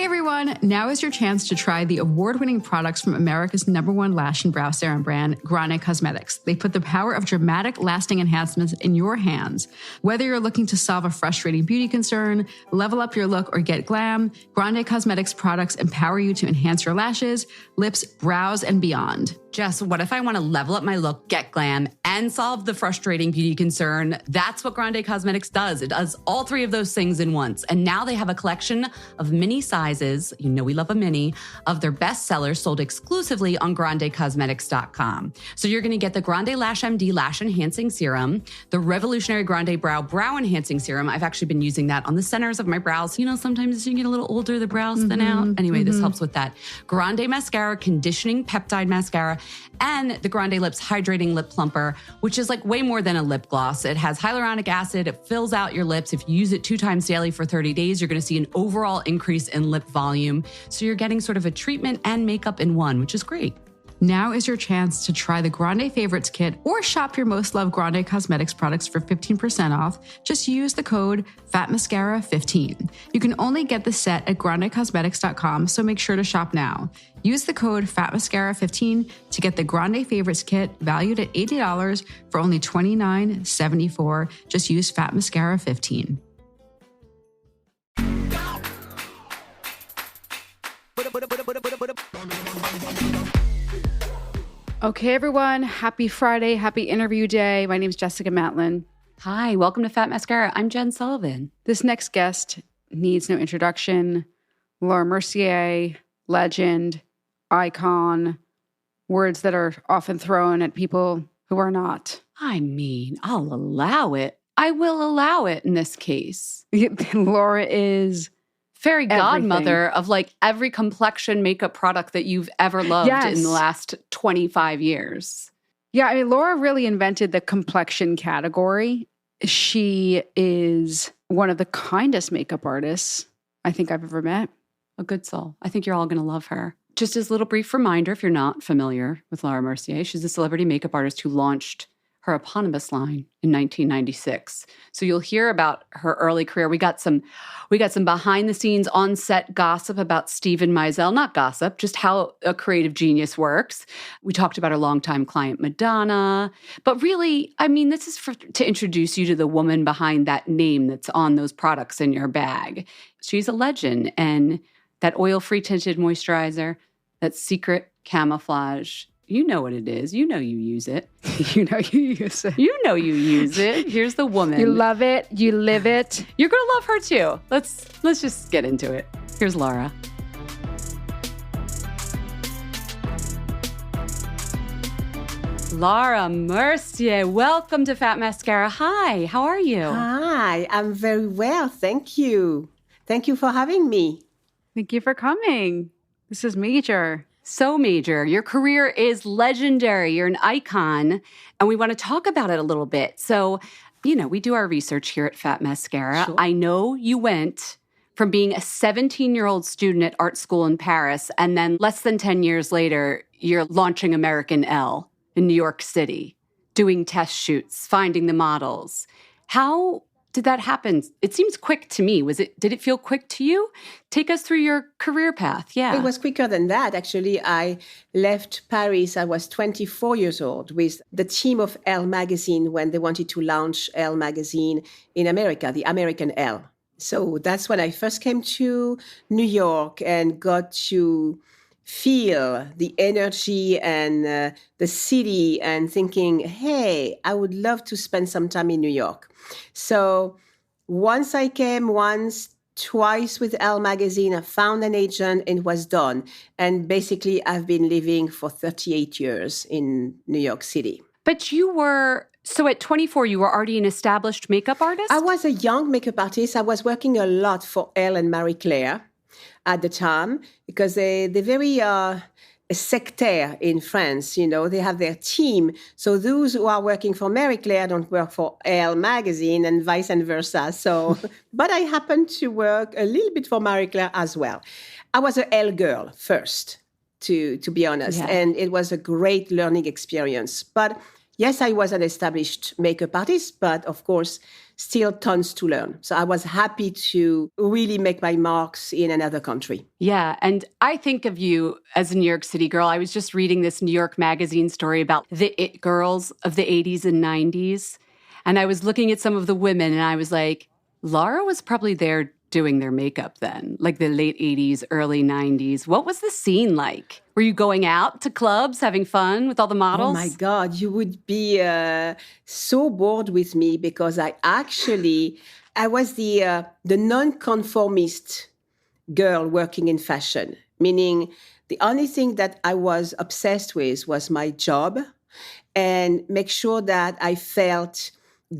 everyone, now is your chance to try the award-winning products from America's #1 lash and brow serum brand, Grande Cosmetics. They put the power of dramatic, lasting enhancements in your hands. Whether you're looking to solve a frustrating beauty concern, level up your look, or get glam, Grande Cosmetics products empower you to enhance your lashes, lips, brows, and beyond. Jess, what if I want to level up my look, get glam, and solve the frustrating beauty concern? That's what Grande Cosmetics does. It does all three of those things in once. And now they have a collection of mini sizes, you know we love a mini, of their best sellers sold exclusively on grandecosmetics.com. So you're going to get the Grande Lash MD Lash Enhancing Serum, the Revolutionary Grande Brow Enhancing Serum. I've actually been using that on the centers of my brows. You know, sometimes as you get a little older, the brows thin out. Anyway, this helps with that. Grande Mascara, Conditioning Peptide Mascara, and the Grande Lips Hydrating Lip Plumper, which is like way more than a lip gloss. It has hyaluronic acid. It fills out your lips. If you use it 2 times daily for 30 days, you're going to see an overall increase in lip volume. So you're getting sort of a treatment and makeup in one, which is great. Now is your chance to try the Grande Favorites Kit or shop your most loved Grande Cosmetics products for 15% off. Just use the code FATMASCARA15. You can only get the set at grandecosmetics.com, so make sure to shop now. Use the code FATMASCARA15 to get the Grande Favorites Kit valued at $80 for only $29.74. Just use FATMASCARA15. Okay, everyone. Happy Friday. Happy interview day. My name is Jessica Matlin. Hi, welcome to Fat Mascara. I'm Jen Sullivan. This next guest needs no introduction. Laura Mercier, legend, icon, words that are often thrown at people who are not. I mean, I'll allow it. I will allow it in this case. Laura is fairy godmother of like every complexion makeup product that you've ever loved in the last 25 years. Yeah, I mean, Laura really invented the complexion category. She is one of the kindest makeup artists I think I've ever met. A good soul. I think you're all going to love her. Just as a little brief reminder, if you're not familiar with Laura Mercier, she's a celebrity makeup artist who launched her eponymous line in 1996. So you'll hear about her early career. We got some behind the scenes on set gossip about Steven Meisel, not gossip, just how a creative genius works. We talked about her longtime client, Madonna. But really, I mean, this is to introduce you to the woman behind that name that's on those products in your bag. She's a legend. And that oil-free tinted moisturizer, that secret camouflage, you know what it is. You know you use it. You know you use it. You know you use it. Here's the woman. You love it. You live it. You're going to love her too. Let's just get into it. Here's Laura. Laura Mercier, welcome to Fat Mascara. Hi, how are you? Hi, I'm very well. Thank you. Thank you for having me. Thank you for coming. This is major. So major. Your career is legendary. You're an icon, and we want to talk about it a little bit. So, you know, we do our research here at Fat Mascara. Sure. I know you went from being a 17-year-old student at art school in Paris, and then less than 10 years later, you're launching American Elle in New York City, doing test shoots, finding the models. How did that happen? It seems quick to me. Did it feel quick to you? Take us through your career path. Yeah. It was quicker than that. Actually, I left Paris. I was 24 years old with the team of Elle magazine when they wanted to launch Elle magazine in America, the American Elle. So that's when I first came to New York and got to feel the energy and the city and thinking, hey, I would love to spend some time in New York. So once I came twice with Elle magazine, I found an agent and it was done. And basically I've been living for 38 years in New York City. But so at 24, you were already an established makeup artist? I was a young makeup artist. I was working a lot for Elle and Marie Claire at the time because they're very sectaire in France. You know, they have their team. So those who are working for Marie Claire don't work for Elle magazine and vice versa. So, but I happened to work a little bit for Marie Claire as well. I was a Elle girl first, to be honest. Yeah. And it was a great learning experience. But Yes, I was an established makeup artist, but of course, still tons to learn. So I was happy to really make my marks in another country. Yeah. And I think of you as a New York City girl. I was just reading this New York Magazine story about the it girls of the 80s and 90s. And I was looking at some of the women and I was like, Laura was probably there doing their makeup then, like the late 80s, early 90s. What was the scene like? Were you going out to clubs, having fun with all the models? Oh my God, you would be so bored with me because I was the non-conformist girl working in fashion, meaning the only thing that I was obsessed with was my job and make sure that I felt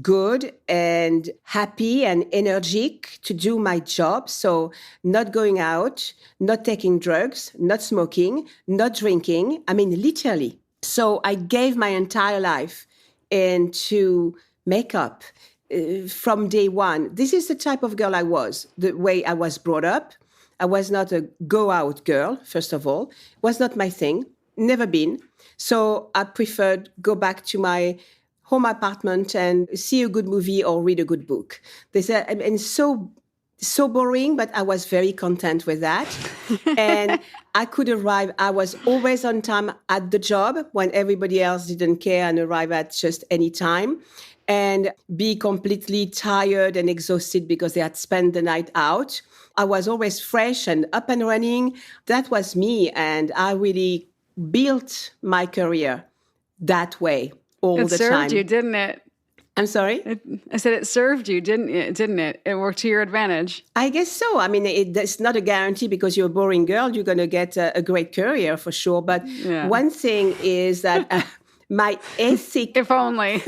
good and happy and energetic to do my job. So not going out, not taking drugs, not smoking, not drinking. I mean, literally. So I gave my entire life into makeup from day one. This is the type of girl I was, the way I was brought up. I was not a go-out girl, first of all. It was not my thing, never been. So I preferred go back to my home apartment and see a good movie or read a good book. They said, and so boring, but I was very content with that. And I could arrive. I was always on time at the job when everybody else didn't care and arrive at just any time and be completely tired and exhausted because they had spent the night out. I was always fresh and up and running. That was me. And I really built my career that way. All the time. It served you, didn't it? I'm sorry? I said it served you, didn't it? It worked to your advantage. I guess so. I mean, it's not a guarantee because you're a boring girl, you're going to get a great career for sure. But one thing is that my ethic... If only.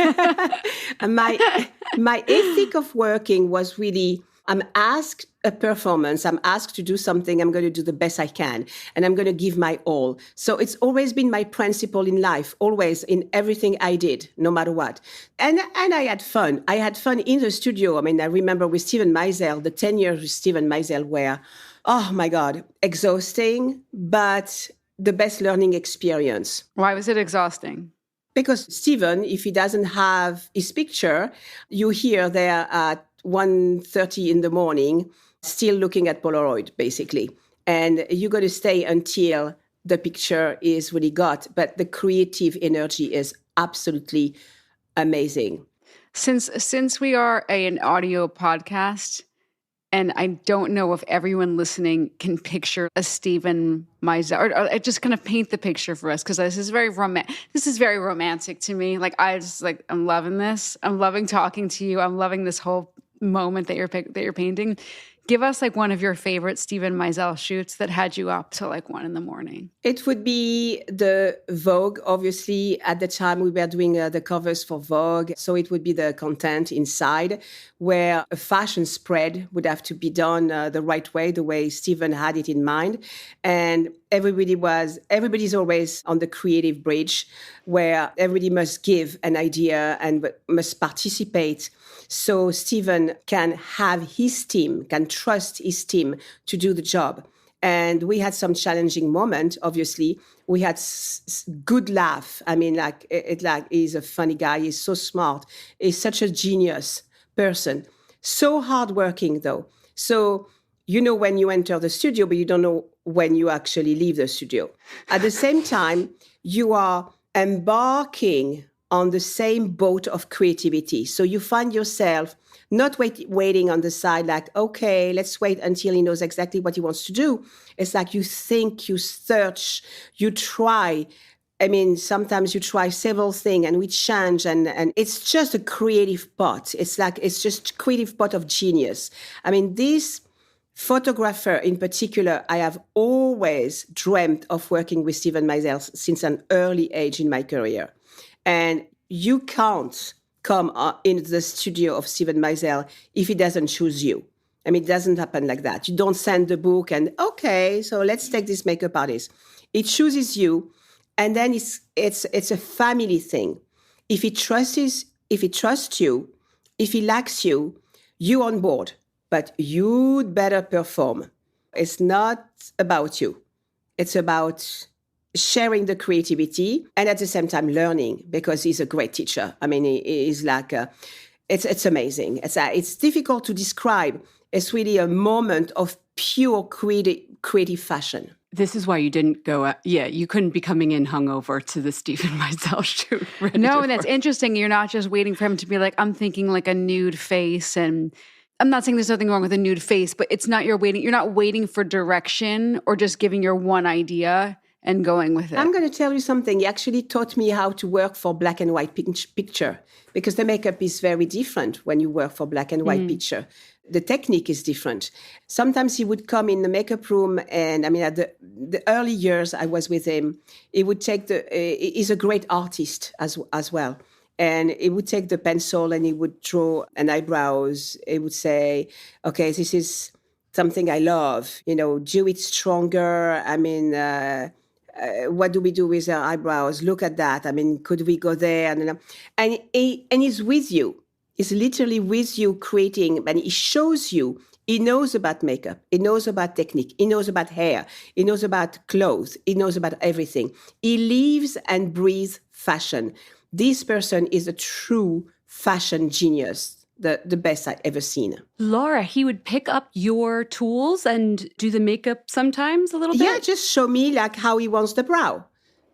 my ethic of working was really... I'm asked a performance, I'm asked to do something, I'm going to do the best I can, and I'm going to give my all. So it's always been my principle in life, always in everything I did, no matter what. And I had fun. I had fun in the studio. I mean, I remember with Steven Meisel, the 10 years with Steven Meisel were, oh my God, exhausting, but the best learning experience. Why was it exhausting? Because Steven, if he doesn't have his picture, you hear there at 1:30 in the morning, still looking at Polaroid, basically. And you got to stay until the picture is really got. But the creative energy is absolutely amazing. Since we are an audio podcast, and I don't know if everyone listening can picture a Steven Meisel, or just kind of paint the picture for us, because this is very romantic to me. Like I'm loving this. I'm loving talking to you. I'm loving this whole moment that you're painting. Give us like one of your favorite Steven Meisel shoots that had you up till like 1 a.m. It would be the Vogue. Obviously, at the time we were doing the covers for Vogue. So it would be the content inside where a fashion spread would have to be done the right way, the way Steven had it in mind. And everybody's always on the creative bridge where everybody must give an idea and must participate. So Steven can have his team, can trust his team to do the job. And we had some challenging moments, obviously. We had good laugh. I mean, he's a funny guy. He's so smart. He's such a genius person. So hardworking, though. So you know when you enter the studio, but you don't know when you actually leave the studio. At the same time, you are embarking on the same boat of creativity. So you find yourself not waiting on the side like, okay, let's wait until he knows exactly what he wants to do. It's like you think, you search, you try. I mean, sometimes you try several things and we change and it's just a creative pot. It's just creative pot of genius. I mean, this photographer in particular, I have always dreamt of working with Steven Meisel since an early age in my career. And you can't come into the studio of Steven Meisel if he doesn't choose you. I mean, it doesn't happen like that. You don't send the book and, okay, so let's take this makeup artist. He chooses you, and then it's a family thing. If he trusts you, if he likes you, you're on board. But you'd better perform. It's not about you. It's about sharing the creativity and at the same time learning, because he's a great teacher. I mean, he's like, it's amazing. It's difficult to describe. It's really a moment of pure creative fashion. This is why you didn't go, you couldn't be coming in hungover to the Stephen Meisel shoot. No, and that's interesting. You're not just waiting for him to be like, I'm thinking like a nude face. And I'm not saying there's nothing wrong with a nude face, but it's not you're not waiting for direction or just giving your one idea and going with it. I'm going to tell you something. He actually taught me how to work for black and white picture, because the makeup is very different when you work for black and white picture. The technique is different. Sometimes he would come in the makeup room, and I mean, at the early years I was with him, he would take he's a great artist as well. And he would take the pencil and he would draw an eyebrows. He would say, okay, this is something I love, do it stronger. I mean, what do we do with our eyebrows? Look at that. I mean, could we go there? And he's with you. He's literally with you creating, and he shows you. He knows about makeup. He knows about technique. He knows about hair. He knows about clothes. He knows about everything. He lives and breathes fashion. This person is a true fashion genius, the best I've ever seen. Laura, he would pick up your tools and do the makeup sometimes a little bit? Yeah, just show me like how he wants the brow.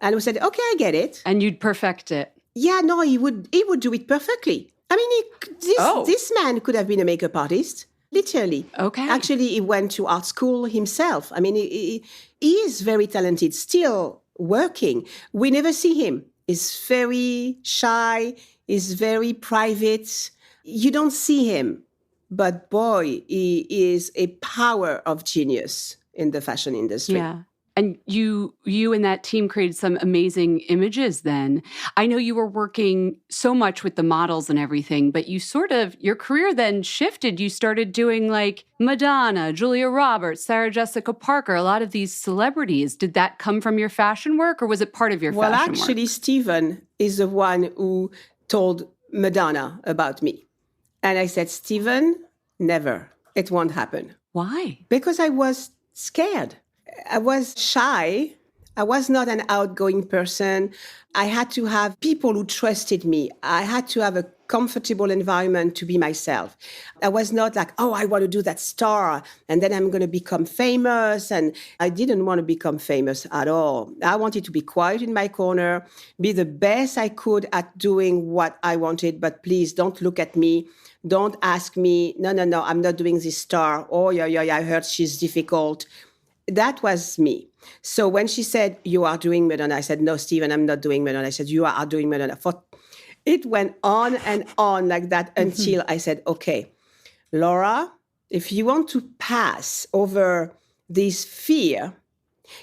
And we said, okay, I get it. And you'd perfect it. Yeah, no, he would do it perfectly. I mean, this man could have been a makeup artist, literally. Okay. Actually, he went to art school himself. I mean, he is very talented, still working. We never see him. He's very shy. He's very private. You don't see him. But boy, he is a power of genius in the fashion industry. Yeah. And you and that team created some amazing images then. I know you were working so much with the models and everything, but your career then shifted. You started doing like Madonna, Julia Roberts, Sarah Jessica Parker, a lot of these celebrities. Did that come from your fashion work, or was it part of your fashion work? Well, actually, Stephen is the one who told Madonna about me. And I said, Stephen, never. It won't happen. Why? Because I was scared. I was shy. I was not an outgoing person. I had to have people who trusted me. I had to have a comfortable environment to be myself. I was not like, oh, I want to do that star and then I'm going to become famous. And I didn't want to become famous at all. I wanted to be quiet in my corner, be the best I could at doing what I wanted. But please don't look at me. Don't ask me, no, I'm not doing this star. Oh, yeah, I heard she's difficult. That was me. So when she said, you are doing Madonna, I said, no, Stephen, I'm not doing Madonna. I said, you are doing Madonna. It went on and on like that until I said, okay, Laura, if you want to pass over this fear,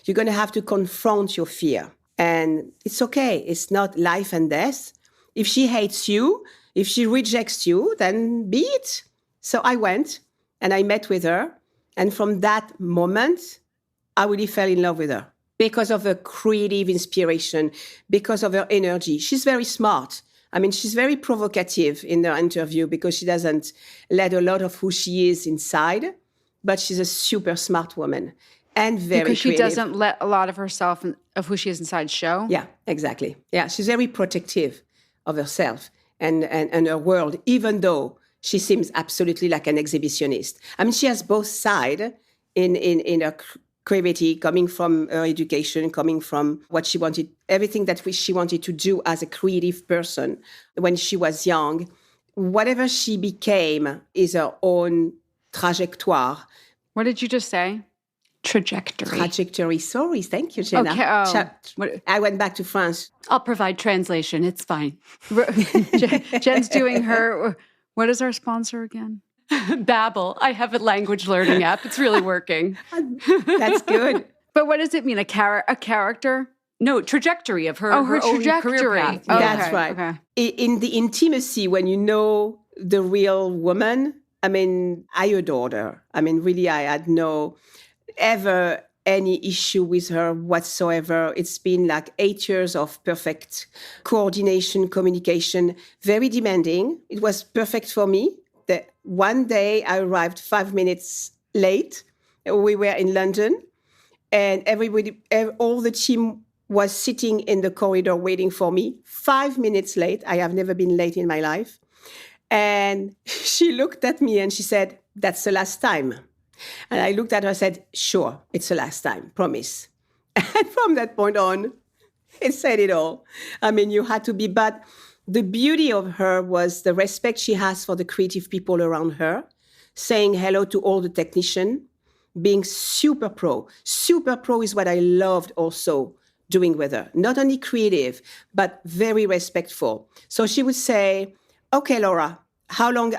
you're going to have to confront your fear. And it's okay. It's not life and death. If she hates you, if she rejects you, then be it. So I went and I met with her. And from that moment, I really fell in love with her because of her creative inspiration, because of her energy. She's very smart. I mean, she's very provocative in her interview because she doesn't let a lot of who she is inside, but she's a super smart woman and very because she creative. doesn't let a lot of herself, of who she is inside, show? Yeah, exactly. Yeah, she's very protective of herself and her world, even though she seems absolutely like an exhibitionist. I mean, she has both sides in her creativity, coming from her education, coming from what she wanted, everything that she wanted to do as a creative person when she was young. Whatever she became is her own trajectoire. What did you just say? Trajectory. Sorry. Thank you, Jenna. Okay. I went back to France. I'll provide translation. It's fine. Jen's doing her... What is our sponsor again? Babbel. I have a language learning app. It's really working. That's good. But what does it mean? A character? No, trajectory of her, her own trajectory. career path. Oh, That's okay, right. okay. In the intimacy, when you know the real woman, I mean, I adored her. I mean, really, I had no ever any issue with her whatsoever. It's been like 8 years of perfect coordination, communication, very demanding. It was perfect for me. One day I arrived 5 minutes late. We were in London and everybody, all the team was sitting in the corridor waiting for me, 5 minutes late. I have never been late in my life. And she looked at me and she said, "That's the last time." And I looked at her and said, "Sure, it's the last time, promise." And from that point on, it said it all. I mean, you had to be, but the beauty of her was the respect she has for the creative people around her, saying hello to all the technicians, being super pro. Super pro is what I loved also doing with her. Not only creative, but very respectful. So she would say, "Okay, Laura, how long do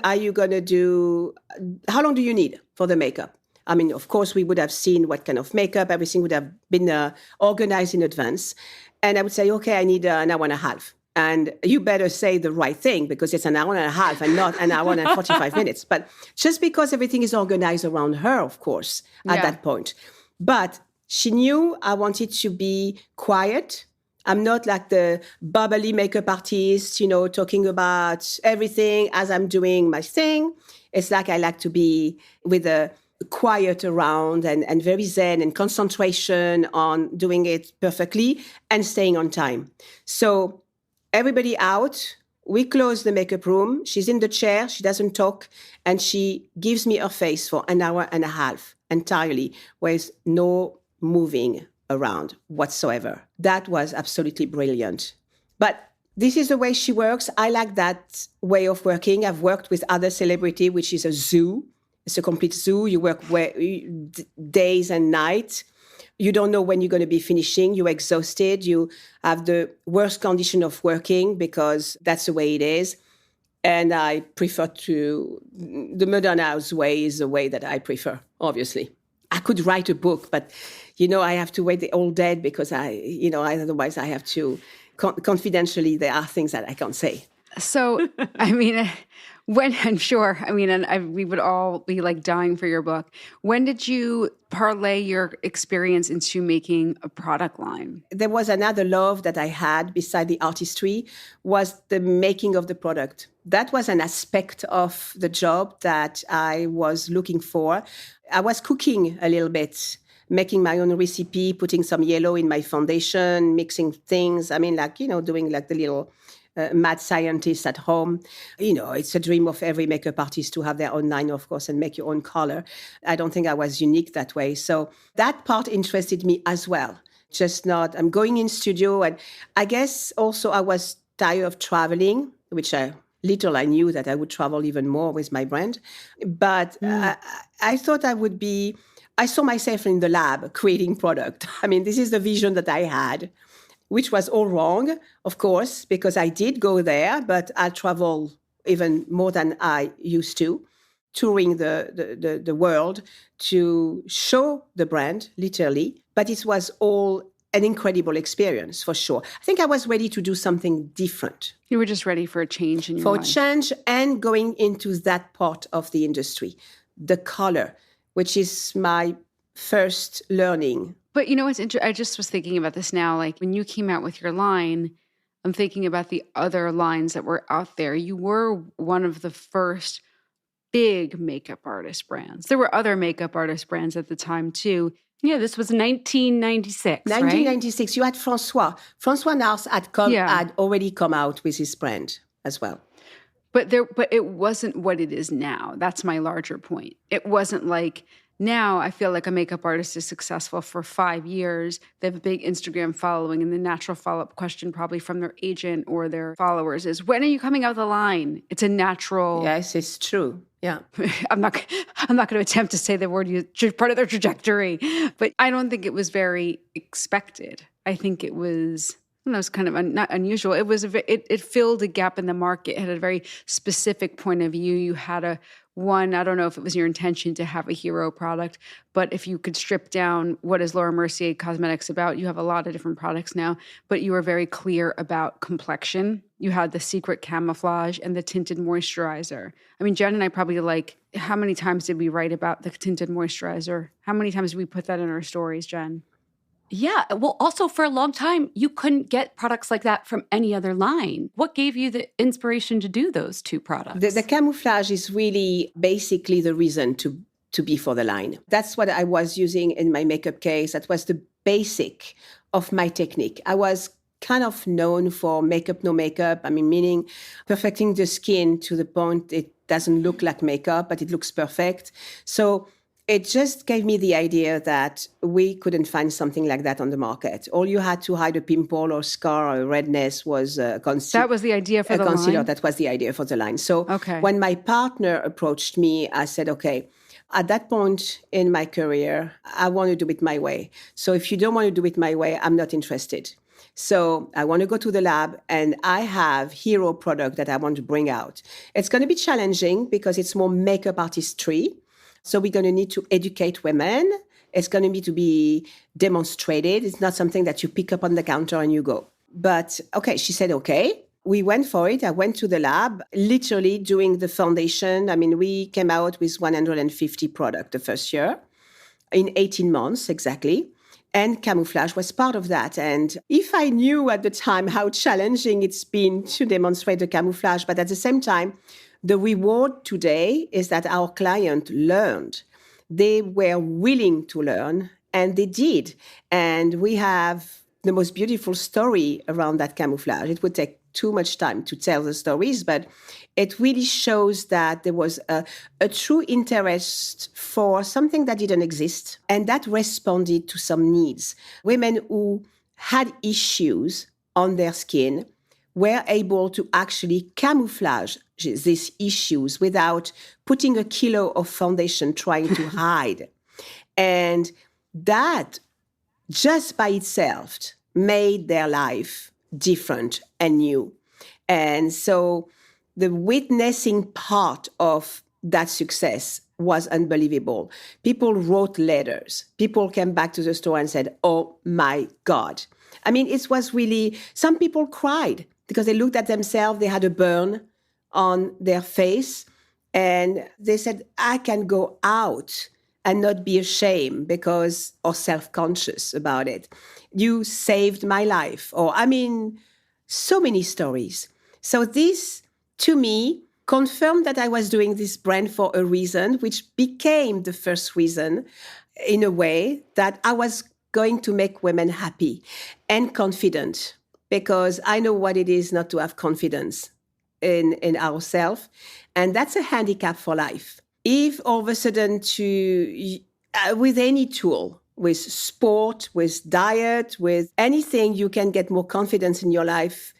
you need for the makeup?" I mean, of course, we would have seen what kind of makeup, everything would have been organized in advance. And I would say, "Okay, I need an hour and a half." And you better say the right thing because it's an hour and a half and not an hour and 45 minutes. But just because everything is organized around her, of course, at that point. But she knew I wanted to be quiet. I'm not like the bubbly makeup artist, talking about everything as I'm doing my thing. It's like I like to be with a quiet around and very zen and concentration on doing it perfectly and staying on time. So everybody out, we close the makeup room. She's in the chair, she doesn't talk, and she gives me her face for an hour and a half entirely, with no moving around whatsoever. That was absolutely brilliant. But this is the way she works. I like that way of working. I've worked with other celebrity, which is a zoo. It's a complete zoo. You work days and nights. You don't know when you're going to be finishing. You're exhausted. You have the worst condition of working because that's the way it is. And I prefer the modern house way is the way that I prefer, obviously. I could write a book, but, I have to wait all dead because otherwise I have to, confidentially, there are things that I can't say. So, I mean, we would all be like dying for your book. When did you parlay your experience into making a product line? There was another love that I had beside the artistry, was the making of the product. That was an aspect of the job that I was looking for. I was cooking a little bit, making my own recipe, putting some yellow in my foundation, mixing things. I mean, doing like the little mad scientist at home. It's a dream of every makeup artist to have their own line, of course, and make your own color. I don't think I was unique that way. So that part interested me as well. I'm going in studio. And I guess also I was tired of traveling, which I knew that I would travel even more with my brand. But I thought I saw myself in the lab creating product. I mean, this is the vision that I had, which was all wrong, of course, because I did go there, but I travel even more than I used to, touring the world to show the brand, literally. But it was all an incredible experience, for sure. I think I was ready to do something different. You were just ready for a change in your life. For a change and going into that part of the industry, the color, which is my first learning. But what's interesting? I just was thinking about this now. Like when you came out with your line, I'm thinking about the other lines that were out there. You were one of the first big makeup artist brands. There were other makeup artist brands at the time too. Yeah, this was 1996, 1996. Right? You had Francois. Francois Nars had already come out with his brand as well. But it wasn't what it is now. That's my larger point. It wasn't like now I feel like a makeup artist is successful for 5 years. They have a big Instagram following, and the natural follow-up question probably from their agent or their followers is, when are you coming out the line? It's a natural... Yes, it's true. Yeah. I'm not going to attempt to say the word, part of their trajectory, but I don't think it was very expected. I think it was... It was kind of not unusual. It filled a gap in the market. It had a very specific point of view. You had I don't know if it was your intention to have a hero product, but if you could strip down what is Laura Mercier Cosmetics about, you have a lot of different products now, but you were very clear about complexion. You had the secret camouflage and the tinted moisturizer. I mean, Jen and I probably how many times did we write about the tinted moisturizer? How many times did we put that in our stories, Jen? Yeah. Well, also for a long time, you couldn't get products like that from any other line. What gave you the inspiration to do those two products? The camouflage is really basically the reason to be for the line. That's what I was using in my makeup case. That was the basic of my technique. I was kind of known for makeup, no makeup. I mean, meaning perfecting the skin to the point it doesn't look like makeup, but it looks perfect. So it just gave me the idea that we couldn't find something like that on the market. All you had to hide a pimple or scar or redness was a concealer. That was the idea for the concealer. line? That was the idea for the line. So when my partner approached me, I said, okay, at that point in my career, I want to do it my way. So if you don't want to do it my way, I'm not interested. So I want to go to the lab and I have hero product that I want to bring out. It's going to be challenging because it's more makeup artistry. So we're going to need to educate women. It's going to need to be demonstrated. It's not something that you pick up on the counter and you go. But okay, she said, okay. We went for it. I went to the lab, literally doing the foundation. I mean, we came out with 150 products the first year in 18 months exactly. And camouflage was part of that. And if I knew at the time how challenging it's been to demonstrate the camouflage, but at the same time, the reward today is that our client learned. They were willing to learn, and they did. And we have the most beautiful story around that camouflage. It would take too much time to tell the stories, but it really shows that there was a true interest for something that didn't exist, and that responded to some needs. Women who had issues on their skin were able to actually camouflage these issues without putting a kilo of foundation trying to hide. And that just by itself made their life different and new. And so the witnessing part of that success was unbelievable. People wrote letters. People came back to the store and said, oh my God. I mean, it was really, some people cried because they looked at themselves, they had a burn on their face, and they said, I can go out and not be ashamed because, or self-conscious about it. You saved my life. Or, I mean, so many stories. So this, to me, confirmed that I was doing this brand for a reason, which became the first reason, in a way, that I was going to make women happy and confident, because I know what it is not to have confidence in ourselves. And that's a handicap for life. If all of a sudden with any tool, with sport, with diet, with anything, you can get more confidence in your life,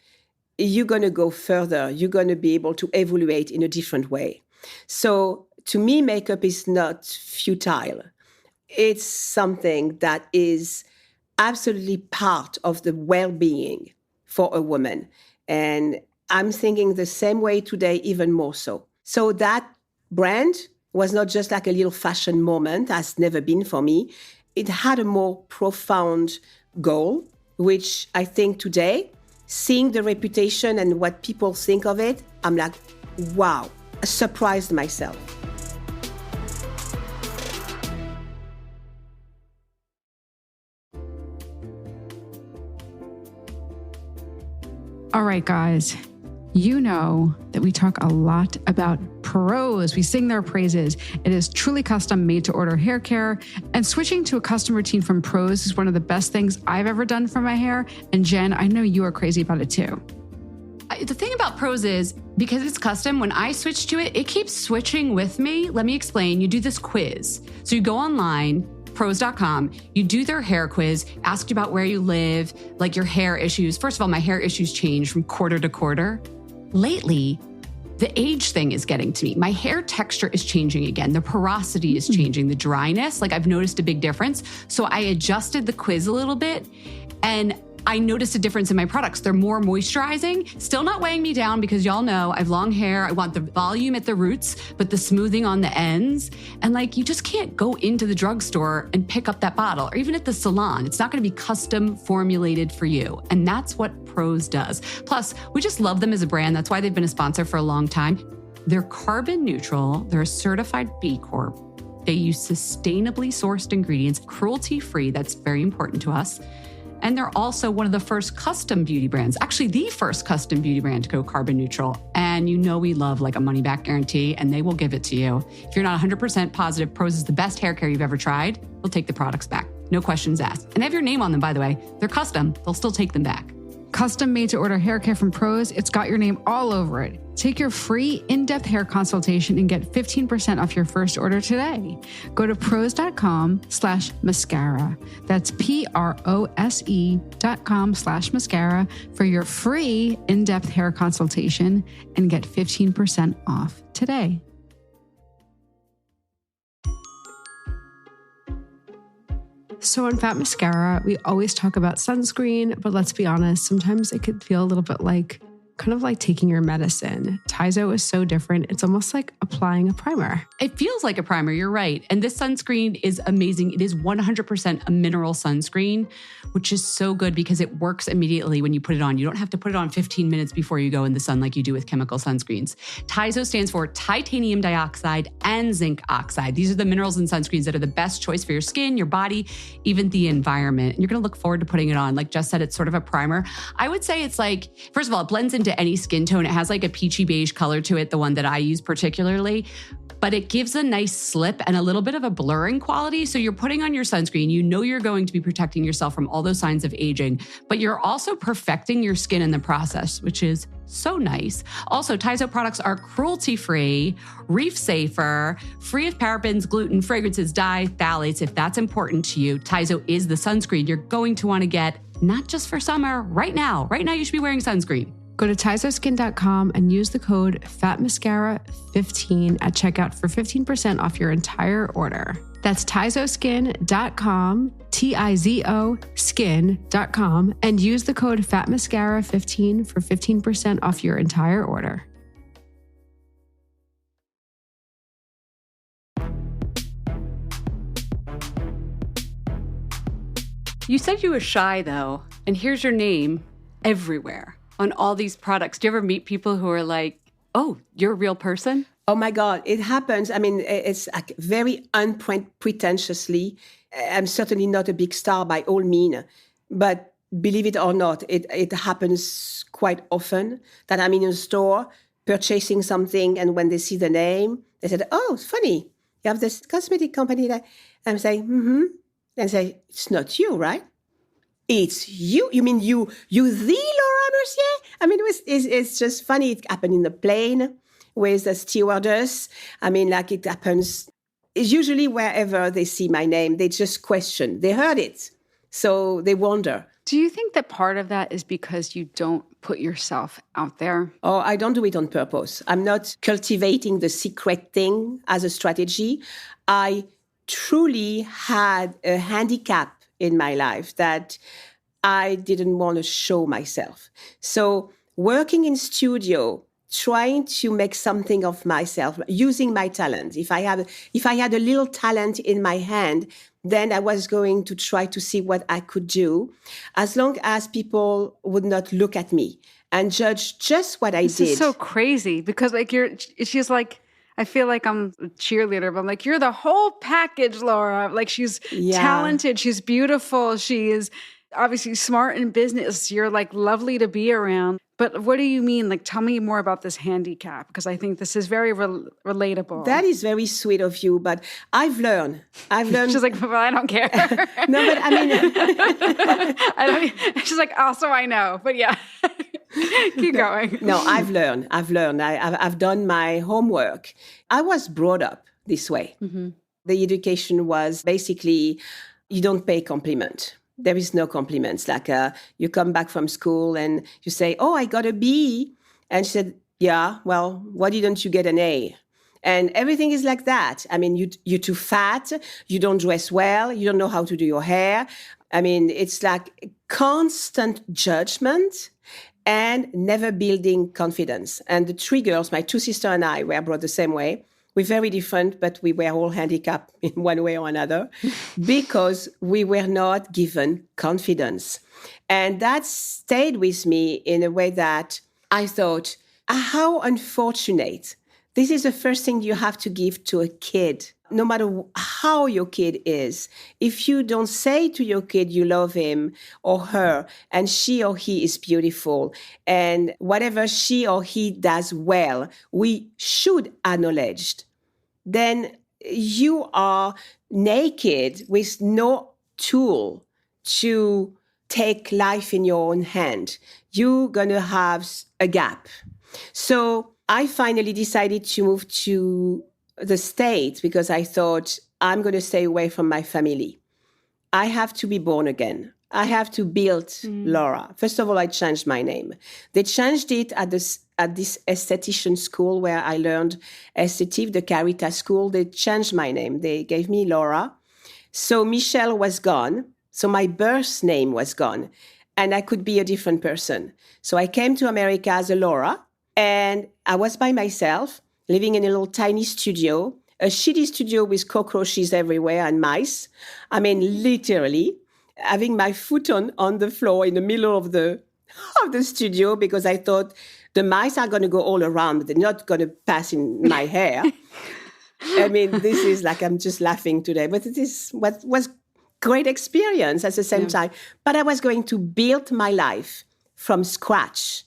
you're going to go further. You're going to be able to evaluate in a different way. So to me, makeup is not futile. It's something that is absolutely part of the well-being for a woman. And I'm thinking the same way today, even more so. So that brand was not just like a little fashion moment, has never been for me. It had a more profound goal, which I think today, seeing the reputation and what people think of it, I'm like, wow, I surprised myself. All right, guys, you know that we talk a lot about Prose. We sing their praises. It is truly custom made to order hair care, and switching to a custom routine from Prose is one of the best things I've ever done for my hair. And Jen, I know you are crazy about it too. The thing about Prose is, because it's custom, when I switch to it, it keeps switching with me. Let me explain. You do this quiz. So you go online, Prose.com, you do their hair quiz, ask you about where you live, like your hair issues. First of all, my hair issues change from quarter to quarter. Lately, the age thing is getting to me. My hair texture is changing again. The porosity is changing, the dryness. Like, I've noticed a big difference. So I adjusted the quiz a little bit, and I noticed a difference in my products. They're more moisturizing, still not weighing me down because y'all know I have long hair. I want the volume at the roots, but the smoothing on the ends. And like, you just can't go into the drugstore and pick up that bottle, or even at the salon. It's not going to be custom formulated for you. And that's what Prose does. Plus, we just love them as a brand. That's why they've been a sponsor for a long time. They're carbon neutral. They're a certified B Corp. They use sustainably sourced ingredients, cruelty-free. That's very important to us. And they're also one of the first custom beauty brands, actually the first custom beauty brand to go carbon neutral. And you know we love like a money back guarantee, and they will give it to you. If you're not 100% positive Prose is the best hair care you've ever tried, we'll take the products back. no questions asked. And they have your name on them, by the way. They're custom. They'll still take them back. Custom made to order hair care from Prose, it's got your name all over it. Take your free in-depth hair consultation and get 15% off your first order today. Go to prose.com/mascara. That's prose.com/mascara for your free in-depth hair consultation and get 15% off today. So on Fat Mascara, we always talk about sunscreen, but let's be honest, sometimes it could feel a little bit like kind of like taking your medicine. Tizo is so different. It's almost like applying a primer. It feels like a primer, you're right. And this sunscreen is amazing. It is 100% a mineral sunscreen, which is so good because it works immediately when you put it on. You don't have to put it on 15 minutes before you go in the sun like you do with chemical sunscreens. Tizo stands for titanium dioxide and zinc oxide. These are the minerals and sunscreens that are the best choice for your skin, your body, even the environment. And you're going to look forward to putting it on. Like Jess said, it's sort of a primer. I would say it's like, first of all, it blends into any skin tone. It has like a peachy beige color to it, the one that I use particularly, but it gives a nice slip and a little bit of a blurring quality. So you're putting on your sunscreen, you know you're going to be protecting yourself from all those signs of aging, but you're also perfecting your skin in the process, which is so nice. Also, Tizo products are cruelty-free, reef-safer, free of parabens, gluten, fragrances, dye, phthalates. If that's important to you, Tizo is the sunscreen you're going to want to get, not just for summer, right now. Right now, you should be wearing sunscreen. Go to tizoskin.com and use the code FATMASCARA15 at checkout for 15% off your entire order. That's tizoskin.com, Tizo skin.com, and use the code FATMASCARA15 for 15% off your entire order. You said you were shy though, and here's your name everywhere on all these products. Do you ever meet people who are like, oh, you're a real person? Oh my God, it happens. I mean, it's like very unpretentiously. I'm certainly not a big star by all means, but believe it or not, it happens quite often that I'm in a store purchasing something, and when they see the name, they said, oh, it's funny. You have this cosmetic company that I'm saying, mm-hmm. And say, it's not you, right? It's you. You mean you the Laura Mercier? I mean, it's just funny. It happened in the plane with the stewardess. I mean, like it happens. It's usually wherever they see my name, they just question. They heard it, so they wonder. Do you think that part of that is because you don't put yourself out there? Oh, I don't do it on purpose. I'm not cultivating the secret thing as a strategy. I truly had a handicap in my life that I didn't want to show myself. So working in studio, trying to make something of myself, using my talent. If I had a little talent in my hand, then I was going to try to see what I could do, as long as people would not look at me and judge just what I did. This is so crazy because she's like, I feel like I'm a cheerleader, but I'm like, you're the whole package, Laura. Like she's talented, she's beautiful, she is obviously smart in business. You're like lovely to be around. But what do you mean? Like, tell me more about this handicap, because I think this is very relatable. That is very sweet of you, but I've learned. She's like, well, I don't care. No, but I mean, she's like, also I know, but yeah. Keep going. No, I've learned. I've done my homework. I was brought up this way. Mm-hmm. The education was basically, you don't pay compliment. There is no compliments. Like you come back from school and you say, oh, I got a B. And she said, yeah, well, why didn't you get an A? And everything is like that. I mean, you're too fat. You don't dress well. You don't know how to do your hair. I mean, it's like constant judgment and never building confidence. And the three girls, my two sisters and I, were brought the same way. We're very different, but we were all handicapped in one way or another because we were not given confidence. And that stayed with me in a way that I thought, how unfortunate. This is the first thing you have to give to a kid, no matter how your kid is. If you don't say to your kid you love him or her, and she or he is beautiful, and whatever she or he does well, we should acknowledge, then you are naked with no tool to take life in your own hand, you're going to have a gap. So I finally decided to move to the States because I thought I'm going to stay away from my family. I have to be born again. I have to build Laura. First of all, I changed my name. They changed it at this esthetician school where I learned aesthetic, the Caritas school. They changed my name. They gave me Laura. So Michelle was gone. So my birth name was gone. And I could be a different person. So I came to America as a Laura. And I was by myself, living in a little tiny studio, a shitty studio with cockroaches everywhere and mice. I mean, literally, having my foot on the floor in the middle of the studio because I thought the mice are going to go all around, but they're not going to pass in my hair. I mean, this is like, I'm just laughing today, but it is what was great experience at the same time. But I was going to build my life from scratch.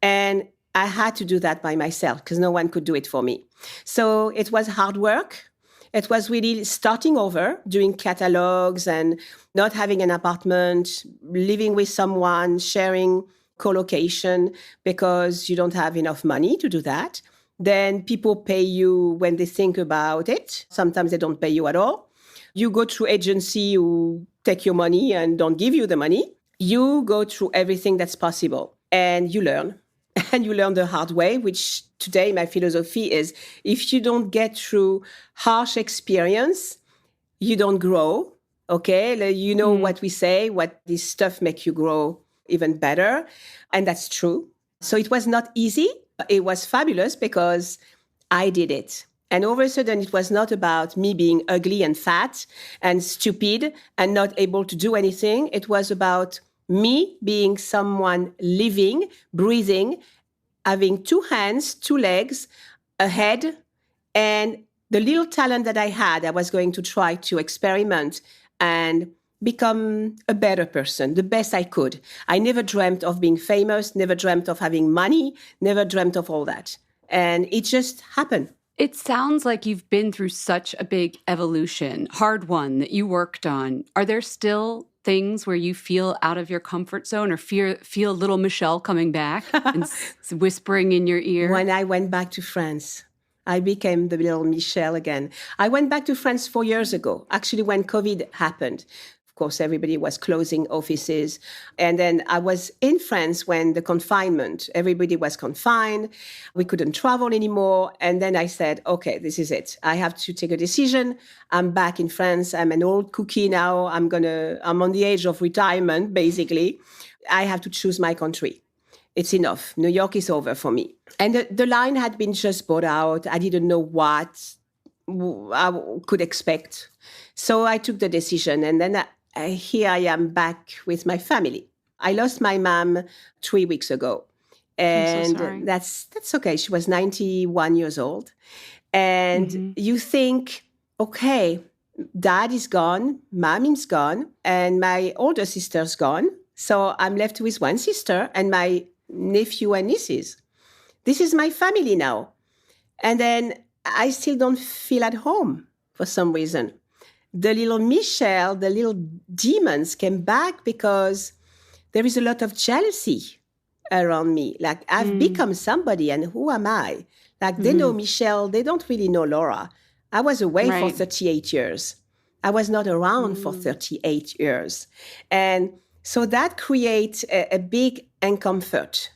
And I had to do that by myself because no one could do it for me. So it was hard work. It was really starting over, doing catalogs and not having an apartment, living with someone, sharing co-location because you don't have enough money to do that. Then people pay you when they think about it. Sometimes they don't pay you at all. You go through agency who take your money and don't give you the money. You go through everything that's possible and you learn. And you learn the hard way, which today my philosophy is if you don't get through harsh experience, you don't grow. Okay. You know what we say, what this stuff makes you grow even better. And that's true. So it was not easy. It was fabulous because I did it. And all of a sudden, it was not about me being ugly and fat and stupid and not able to do anything. It was about me being someone living, breathing, having 2 hands, 2 legs, a head, and the little talent that I had, I was going to try to experiment and become a better person, the best I could. I never dreamt of being famous, never dreamt of having money, never dreamt of all that. And it just happened. It sounds like you've been through such a big evolution, hard one that you worked on. Are there still things where you feel out of your comfort zone or feel little Michelle coming back and whispering in your ear? When I went back to France, I became the little Michelle again. I went back to France 4 years ago, actually when COVID happened. Of course, everybody was closing offices. And then I was in France when the confinement, everybody was confined. We couldn't travel anymore. And then I said, okay, this is it. I have to take a decision. I'm back in France. I'm an old cookie now. I'm on the age of retirement, basically. I have to choose my country. It's enough. New York is over for me. And the line had been just bought out. I didn't know what I could expect. So I took the decision. And then here I am back with my family. I lost my mom 3 weeks ago. And I'm so sorry. That's okay. She was 91 years old. And you think, okay, dad is gone, mom is gone, and my older sister's gone. So I'm left with one sister and my nephew and nieces. This is my family now. And then I still don't feel at home for some reason. The little Michelle, the little demons came back because there is a lot of jealousy around me. Like I've become somebody and who am I? Like they know Michelle, they don't really know Laura. I was away for 38 years. I was not around for 38 years. And so that creates a big discomfort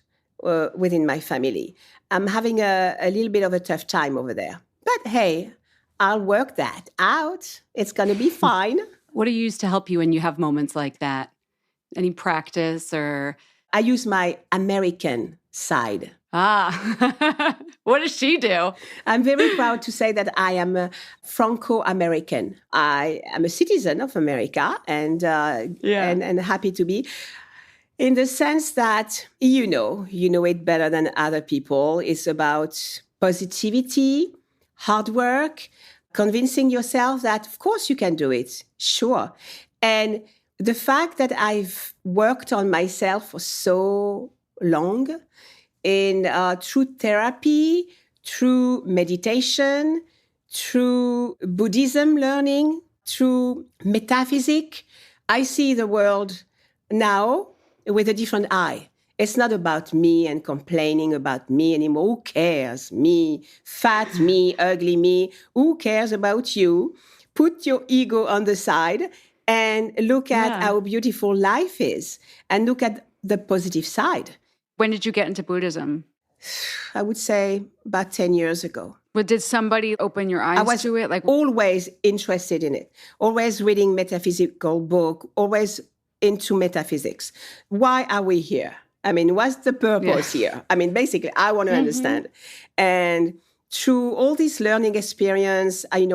within my family. I'm having a little bit of a tough time over there. But hey, I'll work that out. It's going to be fine. What do you use to help you when you have moments like that? Any practice or? I use my American side. What does she do? I'm very proud to say that I am a Franco-American. I am a citizen of America and happy to be. In the sense that, you know it better than other people. It's about positivity, hard work, convincing yourself that, of course, you can do it. Sure. And the fact that I've worked on myself for so long through therapy, through meditation, through Buddhism learning, through metaphysics, I see the world now with a different eye. It's not about me and complaining about me anymore. Who cares? Me, fat me, ugly me. Who cares about you? Put your ego on the side and look at how beautiful life is and look at the positive side. When did you get into Buddhism? I would say about 10 years ago. But did somebody open your eyes to it? Like, always interested in it, always reading metaphysical book, always into metaphysics. Why are we here? I mean, what's the purpose here? I mean, basically, I want to understand. And through all this learning experience, I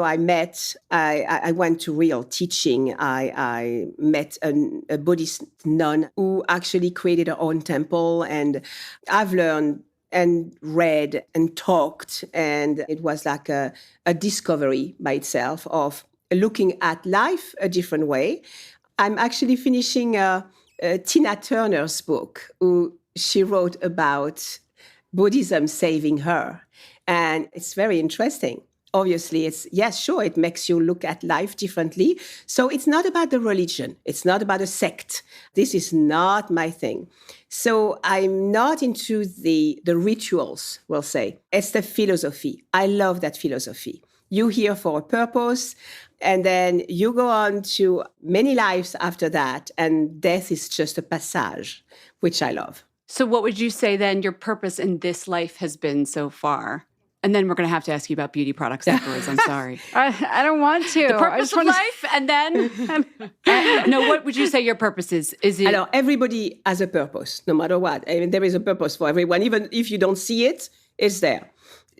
went to real teaching. I met a Buddhist nun who actually created her own temple. And I've learned and read and talked. And it was like a discovery by itself of looking at life a different way. I'm actually finishing Tina Turner's book, she wrote about Buddhism saving her. And it's very interesting. Obviously, it makes you look at life differently. So it's not about the religion. It's not about a sect. This is not my thing. So I'm not into the rituals, we'll say. It's the philosophy. I love that philosophy. You're here for a purpose, and then you go on to many lives after that, and death is just a passage, which I love. So what would you say then your purpose in this life has been so far? And then we're going to have to ask you about beauty products afterwards. I'm sorry. I don't want to. The purpose of life, and then... No, what would you say your purpose is? Is it... Everybody has a purpose, no matter what. I mean, there is a purpose for everyone. Even if you don't see it, it's there.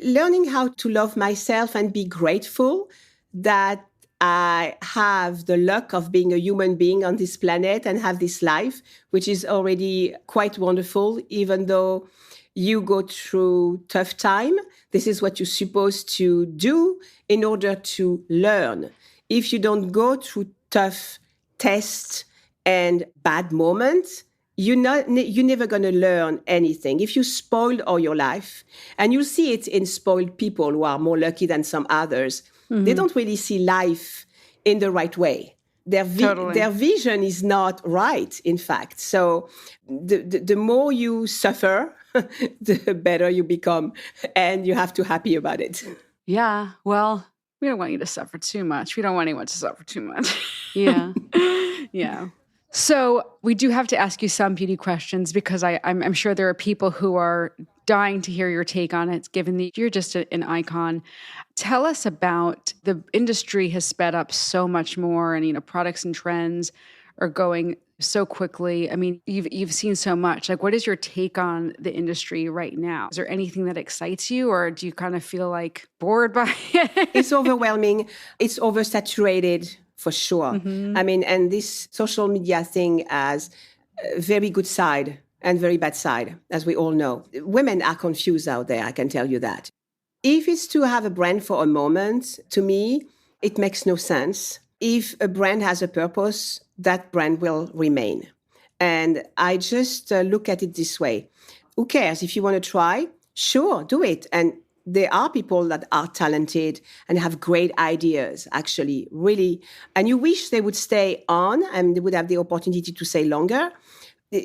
Learning how to love myself and be grateful that I have the luck of being a human being on this planet and have this life, which is already quite wonderful, even though you go through tough time. This is what you're supposed to do in order to learn. If you don't go through tough tests and bad moments, you're never going to learn anything. If you spoiled all your life, and you see it in spoiled people who are more lucky than some others, they don't really see life in the right way. Their vision is not right, in fact. So the more you suffer, the better you become, and you have to be happy about it. Yeah, well, we don't want you to suffer too much. We don't want anyone to suffer too much. Yeah. Yeah. So we do have to ask you some beauty questions because I'm sure there are people who are dying to hear your take on it, given that you're just an icon. Tell us about the industry has sped up so much more, and products and trends are going so quickly. I mean, you've seen so much. Like, what is your take on the industry right now? Is there anything that excites you, or do you kind of feel like bored by it? It's overwhelming. It's oversaturated. For sure. Mm-hmm. I mean, and this social media thing has a very good side and very bad side, as we all know. Women are confused out there, I can tell you that. If it's to have a brand for a moment, to me, it makes no sense. If a brand has a purpose, that brand will remain. And I just look at it this way. Who cares? If you want to try, sure, do it. And there are people that are talented and have great ideas, actually, really. And you wish they would stay on and they would have the opportunity to stay longer.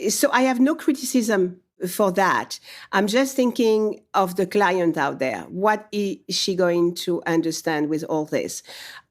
So I have no criticism for that. I'm just thinking of the client out there. What is she going to understand with all this?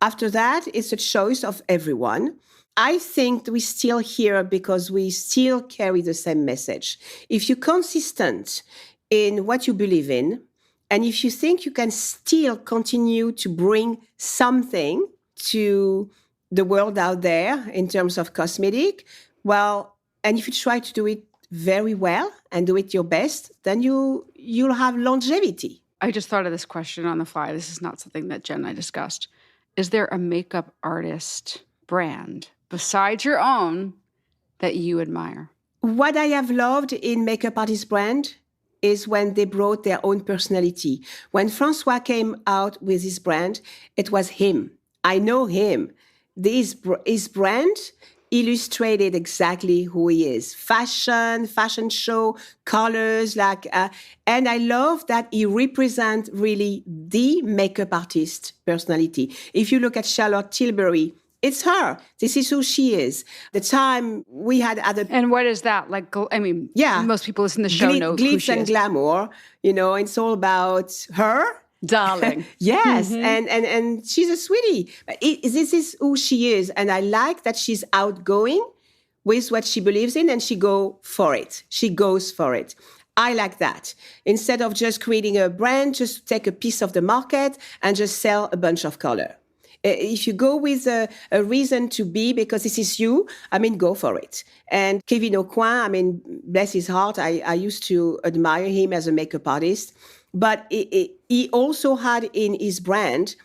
After that, it's a choice of everyone. I think we're still here because we still carry the same message. If you're consistent in what you believe in, and if you think you can still continue to bring something to the world out there in terms of cosmetic, well, and if you try to do it very well and do it your best, then you'll have longevity. I just thought of this question on the fly. This is not something that Jen and I discussed. Is there a makeup artist brand besides your own that you admire? What I have loved in makeup artist brand is when they brought their own personality. When Francois came out with his brand, it was him. I know him. His brand illustrated exactly who he is. Fashion show, colors, and I love that he represents really the makeup artist personality. If you look at Charlotte Tilbury, It's her. This is who she is. The time we had other... And what is that? Like, I mean, most people listen to the show know who glitz she and is. glamour, it's all about her. Darling. Yes, and she's a sweetie. This is who she is. And I like that she's outgoing with what she believes in and she goes for it. I like that. Instead of just creating a brand, just take a piece of the market and just sell a bunch of color. If you go with a reason to be, because this is you, go for it. And Kevin Aucoin, bless his heart, I used to admire him as a makeup artist. But he also had in his brand,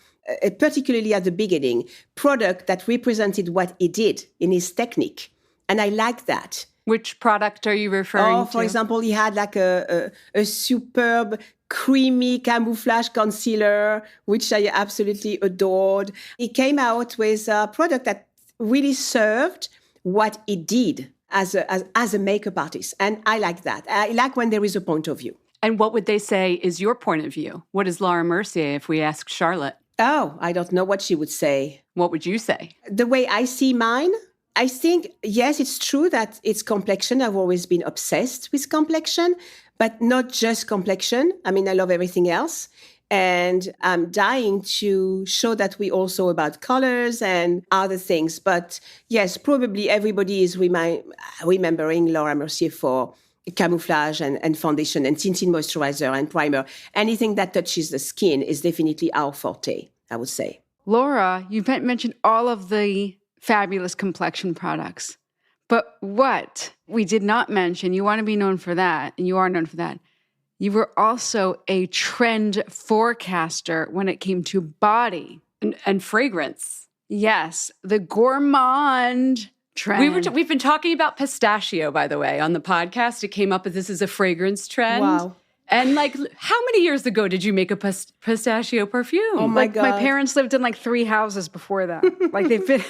particularly at the beginning, product that represented what he did in his technique. And I like that. Which product are you referring to? For example, he had like a superb creamy camouflage concealer, which I absolutely adored. He came out with a product that really served what he did as a makeup artist. And I like that. I like when there is a point of view. And what would they say is your point of view? What is Laura Mercier if we ask Charlotte? Oh, I don't know what she would say. What would you say? The way I see mine, I think, yes, it's true that it's complexion. I've always been obsessed with complexion, but not just complexion. I love everything else. And I'm dying to show that we also about colors and other things. But yes, probably everybody is remembering Laura Mercier for camouflage and foundation and tinted moisturizer and primer. Anything that touches the skin is definitely our forte, I would say. Laura, you mentioned all of the fabulous complexion products. But what we did not mention, you want to be known for that, and you are known for that. You were also a trend forecaster when it came to body and fragrance. Yes, the gourmand trend. We've been talking about pistachio, by the way, on the podcast. It came up as this is a fragrance trend. Wow. And how many years ago did you make a pistachio perfume? Oh my God. My parents lived in 3 houses before that. They've been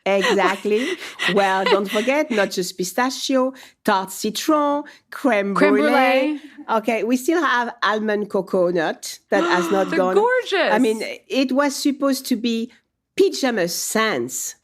Exactly. Well, don't forget, not just pistachio, tarte citron, crème brulee. Okay, we still have almond coconut that has not They're gone. Gorgeous. It was supposed to be pyjama scents.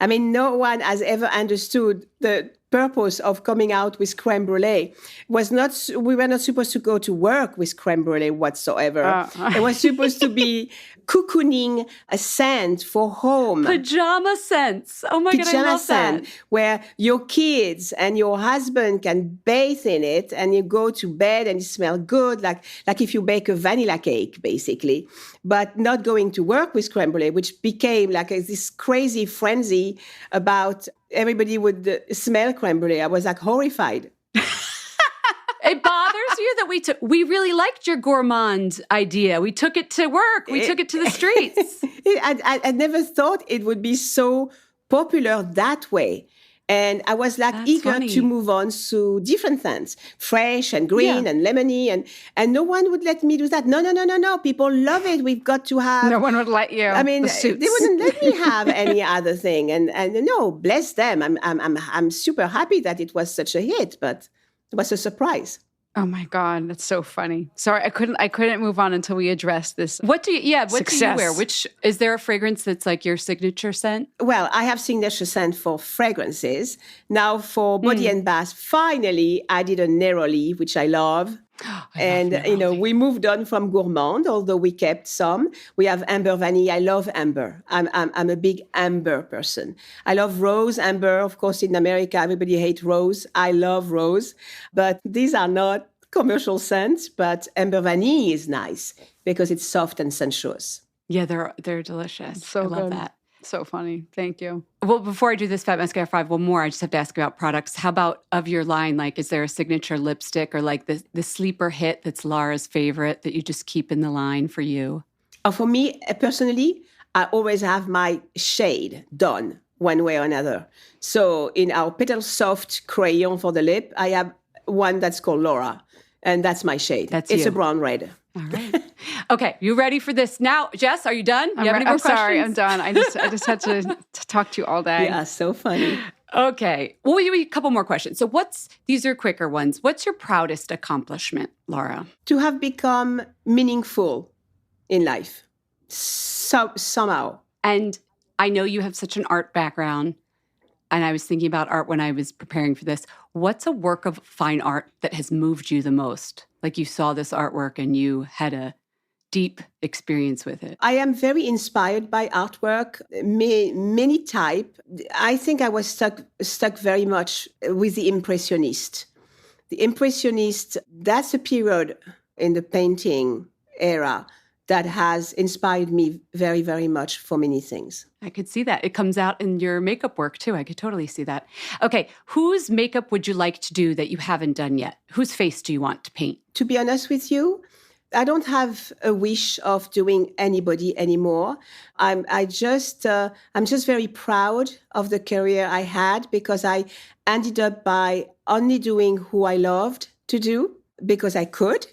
No one has ever understood the purpose of coming out with crème brulee. We were not supposed to go to work with crème brulee whatsoever. It was supposed to be cocooning a scent for home. Pajama scents. Oh my God, I love that. Where your kids and your husband can bathe in it and you go to bed and you smell good, like if you bake a vanilla cake, basically. But not going to work with crème brulee, which became this crazy frenzy about everybody would smell crème brulee. I was horrified. It bothers you that we really liked your gourmand idea. We took it to work. We took it to the streets. I never thought it would be so popular that way. And I was eager to move on to different scents, fresh and green and lemony. And no one would let me do that. No. People love it. We've got to have... No one would let you. The suits. They wouldn't let me have any other thing. And no, bless them. I'm super happy that it was such a hit, but it was a surprise. Oh my God, that's so funny. Sorry, I couldn't move on until we addressed this. What do you wear? Is there a fragrance that's your signature scent? Well, I have signature scent for fragrances. Now for body and bath, finally I did a neroli, which I love. We moved on from gourmand, although we kept some. We have amber vanille. I love amber. I'm a big amber person. I love rose amber. Of course, in America, everybody hates rose. I love rose, but these are not commercial scents. But amber vanille is nice because it's soft and sensuous. Yeah, they're delicious. So I love good. that. So funny. Thank you. Well, before I do this Fat Mascara 5, one more, I just have to ask about products. How about of your line? Is there a signature lipstick or the sleeper hit that's Laura's favorite that you just keep in the line for you? For me, personally, I always have my shade done one way or another. So in our Petal Soft crayon for the lip, I have one that's called Laura, and that's my shade. It's a brown red. All right. Okay, you ready for this now? Jess, are you done? You have any more questions? Sorry, I'm done. I just had to talk to you all day. Yeah, so funny. Okay. Well, a couple more questions. So these are quicker ones. What's your proudest accomplishment, Laura? To have become meaningful in life. Somehow. And I know you have such an art background, and I was thinking about art when I was preparing for this. What's a work of fine art that has moved you the most? Like you saw this artwork and you had a deep experience with it. I am very inspired by artwork, many type. I think I was stuck very much with the Impressionist. The Impressionist, that's a period in the painting era that has inspired me very, very much for many things. I could see that. It comes out in your makeup work too. I could totally see that. Okay, whose makeup would you like to do that you haven't done yet? Whose face do you want to paint? To be honest with you, I don't have a wish of doing anybody anymore. I'm just very proud of the career I had because I ended up by only doing who I loved to do because I could.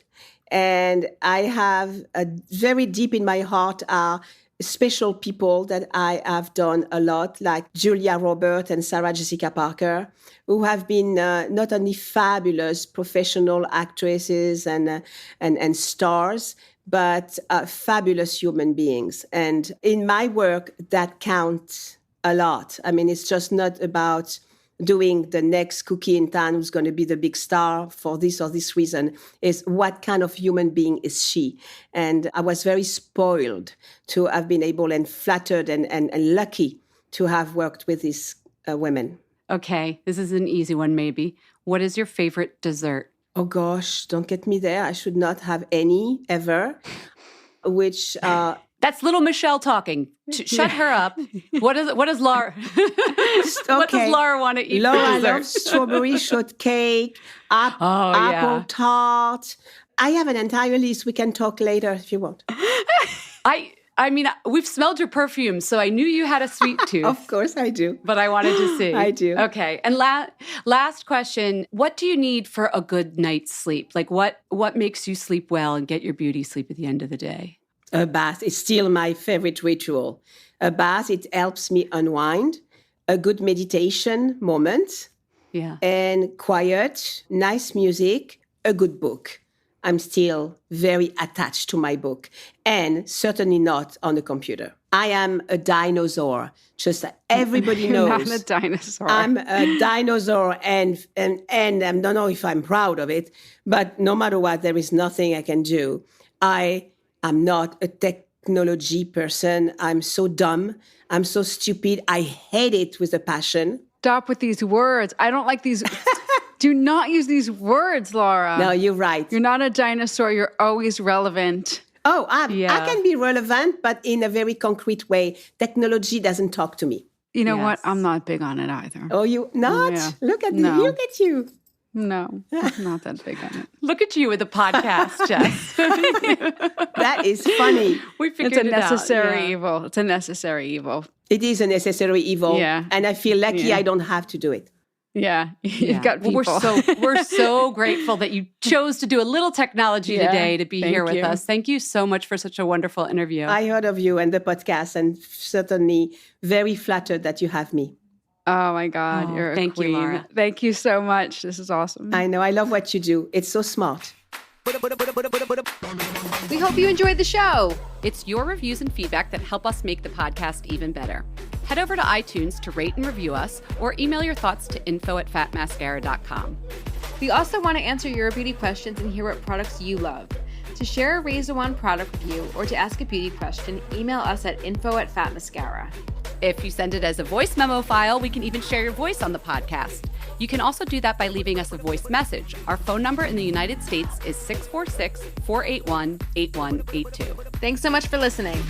And I have very deep in my heart are special people that I have done a lot, like Julia Roberts and Sarah Jessica Parker, who have been not only fabulous professional actresses and stars, but fabulous human beings. And in my work, that counts a lot. I mean, it's just not about doing the next cookie in town who's going to be the big star for this or this reason. Is what kind of human being is she? And I was very spoiled to have been able and flattered and lucky to have worked with these women. Okay, this is an easy one maybe. What is your favorite dessert? Oh gosh, don't get me there. I should not have any ever, which... That's little Michelle talking. Shut her up. What does Laura? What does Laura want to eat for dessert? I love strawberry shortcake, apple tart. I have an entire list. We can talk later if you want. I mean, we've smelled your perfume, so I knew you had a sweet tooth. Of course I do. But I wanted to see. I do. Okay. And last question, what do you need for a good night's sleep? Like what makes you sleep well and get your beauty sleep at the end of the day? A bath is still my favorite ritual. A bath, it helps me unwind. A good meditation moment. Yeah. And quiet, nice music, a good book. I'm still very attached to my book and certainly not on the computer. I am a dinosaur. Just everybody knows. You're not a dinosaur. I'm a dinosaur and I don't know if I'm proud of it, but no matter what, there is nothing I can do. I'm not a technology person. I'm so dumb. I'm so stupid. I hate it with a passion. Stop with these words. I don't like these. Do not use these words, Laura. No, you're right. You're not a dinosaur. You're always relevant. Oh, I can be relevant, but in a very concrete way. Technology doesn't talk to me. You know what? I'm not big on it either. Oh, you not? Yeah. Look at you. No, I'm not that big on it. Look at you with a podcast, Jess. That is funny. We figured it out. It's a necessary evil. It's a necessary evil. It is a necessary evil. Yeah. And I feel lucky I don't have to do it. Yeah. You've got people. We're so grateful that you chose to do a little technology today to be here with us. Thank you so much for such a wonderful interview. I heard of you and the podcast and certainly very flattered that you have me. Oh my God, you're a queen. Thank you, Laura. Thank you so much. This is awesome. I know. I love what you do. It's so smart. We hope you enjoyed the show. It's your reviews and feedback that help us make the podcast even better. Head over to iTunes to rate and review us or email your thoughts to info@fatmascara.com. We also want to answer your beauty questions and hear what products you love. To share a Raise the Wand product review or to ask a beauty question, email us at info@fatmascara. If you send it as a voice memo file, we can even share your voice on the podcast. You can also do that by leaving us a voice message. Our phone number in the United States is 646-481-8182. Thanks so much for listening.